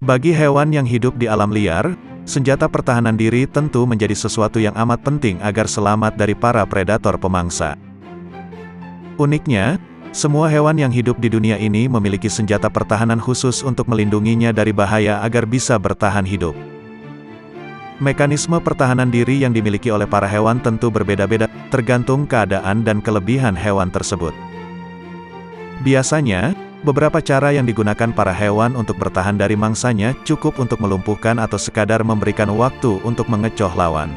Bagi hewan yang hidup di alam liar, senjata pertahanan diri tentu menjadi sesuatu yang amat penting agar selamat dari para predator pemangsa. Uniknya, semua hewan yang hidup di dunia ini memiliki senjata pertahanan khusus untuk melindunginya dari bahaya agar bisa bertahan hidup. Mekanisme pertahanan diri yang dimiliki oleh para hewan tentu berbeda-beda, tergantung keadaan dan kelebihan hewan tersebut. Biasanya, beberapa cara yang digunakan para hewan untuk bertahan dari mangsanya cukup untuk melumpuhkan atau sekadar memberikan waktu untuk mengecoh lawan.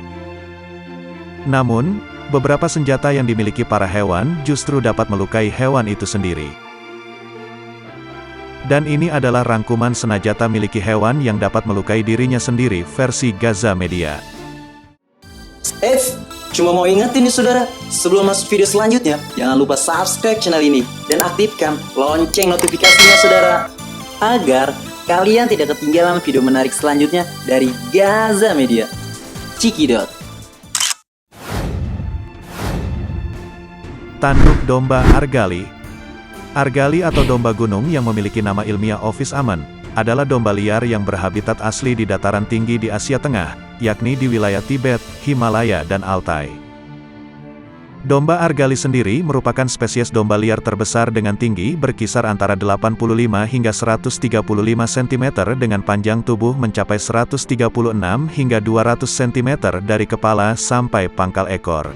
Namun, beberapa senjata yang dimiliki para hewan justru dapat melukai hewan itu sendiri. Dan ini adalah rangkuman senjata miliki hewan yang dapat melukai dirinya sendiri versi Gaza Media. Cuma mau ingetin nih saudara, sebelum masuk video selanjutnya, jangan lupa subscribe channel ini dan aktifkan lonceng notifikasinya saudara, agar kalian tidak ketinggalan video menarik selanjutnya dari Gaza Media. Cikidot. Tanduk domba Argali. Argali atau domba gunung yang memiliki nama ilmiah Ovis aman, adalah domba liar yang berhabitat asli di dataran tinggi di Asia Tengah, yakni di wilayah Tibet, Himalaya dan Altai. Domba Argali sendiri merupakan spesies domba liar terbesar dengan tinggi berkisar antara 85 hingga 135 cm dengan panjang tubuh mencapai 136 hingga 200 cm dari kepala sampai pangkal ekor.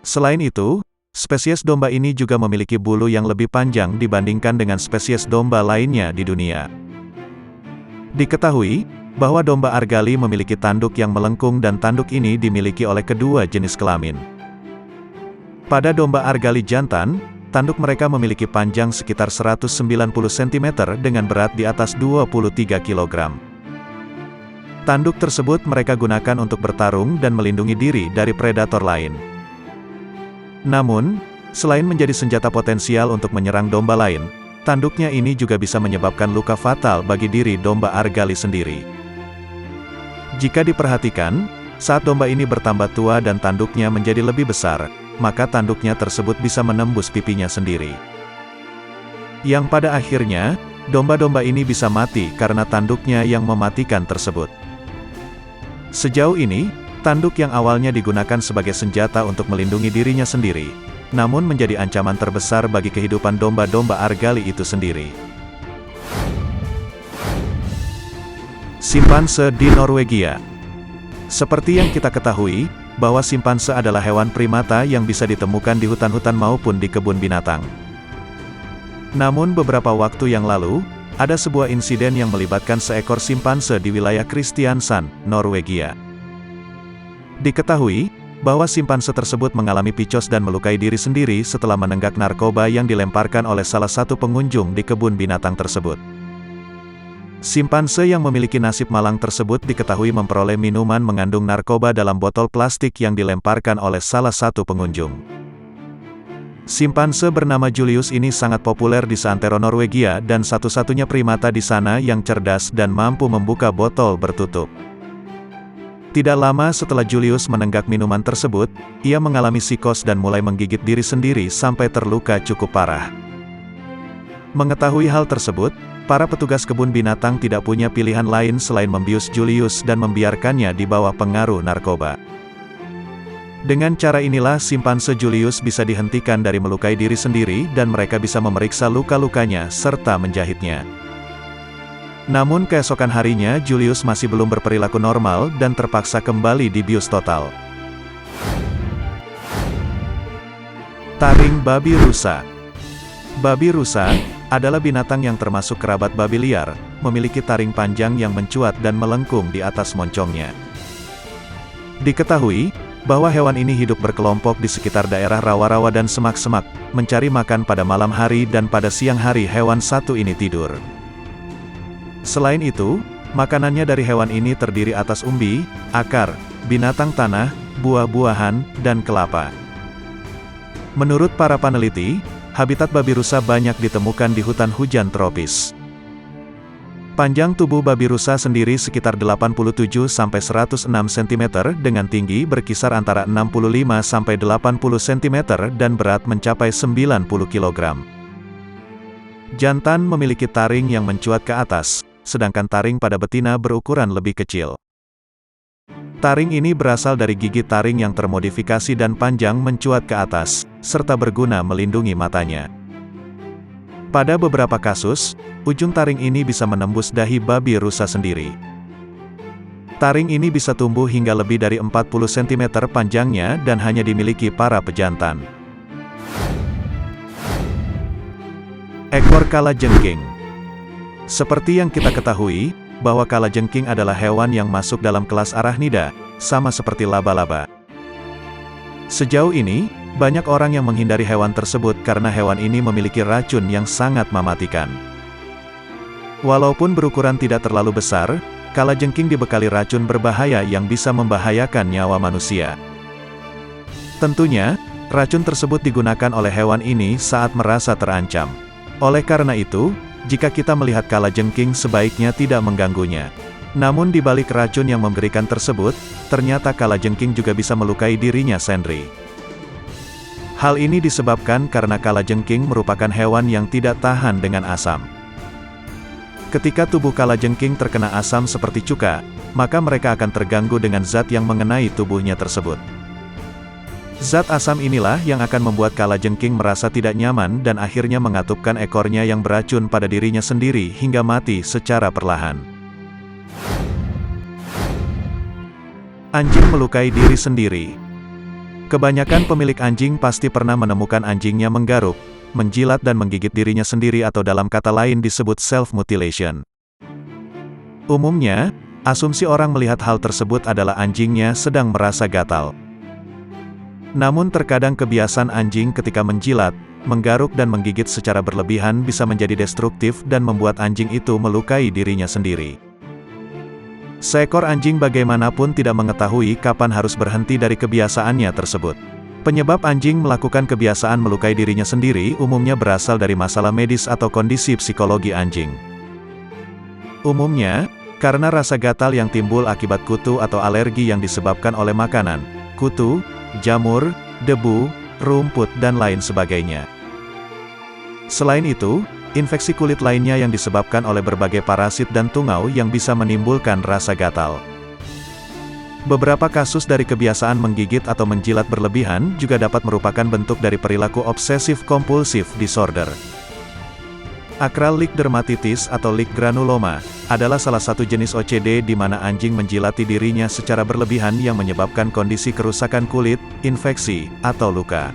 Selain itu, spesies domba ini juga memiliki bulu yang lebih panjang dibandingkan dengan spesies domba lainnya di dunia. Diketahui bahwa domba Argali memiliki tanduk yang melengkung dan tanduk ini dimiliki oleh kedua jenis kelamin. Pada domba Argali jantan, tanduk mereka memiliki panjang sekitar 190 cm dengan berat di atas 23 kg. Tanduk tersebut mereka gunakan untuk bertarung dan melindungi diri dari predator lain. Namun, selain menjadi senjata potensial untuk menyerang domba lain, tanduknya ini juga bisa menyebabkan luka fatal bagi diri domba Argali sendiri. Jika diperhatikan, saat domba ini bertambah tua dan tanduknya menjadi lebih besar, maka tanduknya tersebut bisa menembus pipinya sendiri. Yang pada akhirnya, domba-domba ini bisa mati karena tanduknya yang mematikan tersebut. Sejauh ini, tanduk yang awalnya digunakan sebagai senjata untuk melindungi dirinya sendiri, namun menjadi ancaman terbesar bagi kehidupan domba-domba Argali itu sendiri. Simpanse di Norwegia. Seperti yang kita ketahui, bahwa simpanse adalah hewan primata yang bisa ditemukan di hutan-hutan maupun di kebun binatang. Namun beberapa waktu yang lalu, ada sebuah insiden yang melibatkan seekor simpanse di wilayah Kristiansand, Norwegia. Diketahui bahwa simpanse tersebut mengalami picos dan melukai diri sendiri setelah menenggak narkoba yang dilemparkan oleh salah satu pengunjung di kebun binatang tersebut. Simpanse yang memiliki nasib malang tersebut diketahui memperoleh minuman mengandung narkoba dalam botol plastik yang dilemparkan oleh salah satu pengunjung. Simpanse bernama Julius ini sangat populer di seantero Norwegia dan satu-satunya primata di sana yang cerdas dan mampu membuka botol bertutup. Tidak lama setelah Julius menenggak minuman tersebut, ia mengalami psikos dan mulai menggigit diri sendiri sampai terluka cukup parah. Mengetahui hal tersebut, para petugas kebun binatang tidak punya pilihan lain selain membius Julius dan membiarkannya di bawah pengaruh narkoba. Dengan cara inilah simpanse Julius bisa dihentikan dari melukai diri sendiri dan mereka bisa memeriksa luka-lukanya serta menjahitnya. Namun keesokan harinya Julius masih belum berperilaku normal dan terpaksa kembali dibius total. Taring babi rusa. Babi rusa adalah binatang yang termasuk kerabat babi liar, memiliki taring panjang yang mencuat dan melengkung di atas moncongnya. Diketahui bahwa hewan ini hidup berkelompok di sekitar daerah rawa-rawa dan semak-semak, mencari makan pada malam hari dan pada siang hari hewan satu ini tidur. Selain itu, makanannya dari hewan ini terdiri atas umbi, akar, binatang tanah, buah-buahan, dan kelapa. Menurut para peneliti, habitat babi rusa banyak ditemukan di hutan hujan tropis. Panjang tubuh babi rusa sendiri sekitar 87-106 cm dengan tinggi berkisar antara 65-80 cm dan berat mencapai 90 kg. Jantan memiliki taring yang mencuat ke atas, sedangkan taring pada betina berukuran lebih kecil. Taring ini berasal dari gigi taring yang termodifikasi dan panjang mencuat ke atas, serta berguna melindungi matanya. Pada beberapa kasus, ujung taring ini bisa menembus dahi babi rusa sendiri. Taring ini bisa tumbuh hingga lebih dari 40 cm panjangnya dan hanya dimiliki para pejantan. Ekor kalajengking. Seperti yang kita ketahui, bahwa kalajengking adalah hewan yang masuk dalam kelas arachnida, sama seperti laba-laba. Sejauh ini, banyak orang yang menghindari hewan tersebut karena hewan ini memiliki racun yang sangat mematikan. Walaupun berukuran tidak terlalu besar, kalajengking dibekali racun berbahaya yang bisa membahayakan nyawa manusia. Tentunya, racun tersebut digunakan oleh hewan ini saat merasa terancam. Oleh karena itu, jika kita melihat kalajengking sebaiknya tidak mengganggunya. Namun di balik racun yang mengerikan tersebut, ternyata kalajengking juga bisa melukai dirinya sendiri. Hal ini disebabkan karena kalajengking merupakan hewan yang tidak tahan dengan asam. Ketika tubuh kalajengking terkena asam seperti cuka, maka mereka akan terganggu dengan zat yang mengenai tubuhnya tersebut. Zat asam inilah yang akan membuat kalajengking merasa tidak nyaman dan akhirnya mengatupkan ekornya yang beracun pada dirinya sendiri hingga mati secara perlahan. Anjing melukai diri sendiri. Kebanyakan pemilik anjing pasti pernah menemukan anjingnya menggaruk, menjilat dan menggigit dirinya sendiri atau dalam kata lain disebut self-mutilation. Umumnya, asumsi orang melihat hal tersebut adalah anjingnya sedang merasa gatal. Namun terkadang kebiasaan anjing ketika menjilat, menggaruk dan menggigit secara berlebihan bisa menjadi destruktif dan membuat anjing itu melukai dirinya sendiri. Seekor anjing bagaimanapun tidak mengetahui kapan harus berhenti dari kebiasaannya tersebut. Penyebab anjing melakukan kebiasaan melukai dirinya sendiri umumnya berasal dari masalah medis atau kondisi psikologi anjing. Umumnya, karena rasa gatal yang timbul akibat kutu atau alergi yang disebabkan oleh makanan, kutu, jamur, debu, rumput dan lain sebagainya. Selain itu, infeksi kulit lainnya yang disebabkan oleh berbagai parasit dan tungau yang bisa menimbulkan rasa gatal. Beberapa kasus dari kebiasaan menggigit atau menjilat berlebihan juga dapat merupakan bentuk dari perilaku obsesif-kompulsif disorder. Akral leak dermatitis atau leak granuloma adalah salah satu jenis OCD di mana anjing menjilati dirinya secara berlebihan yang menyebabkan kondisi kerusakan kulit, infeksi, atau luka.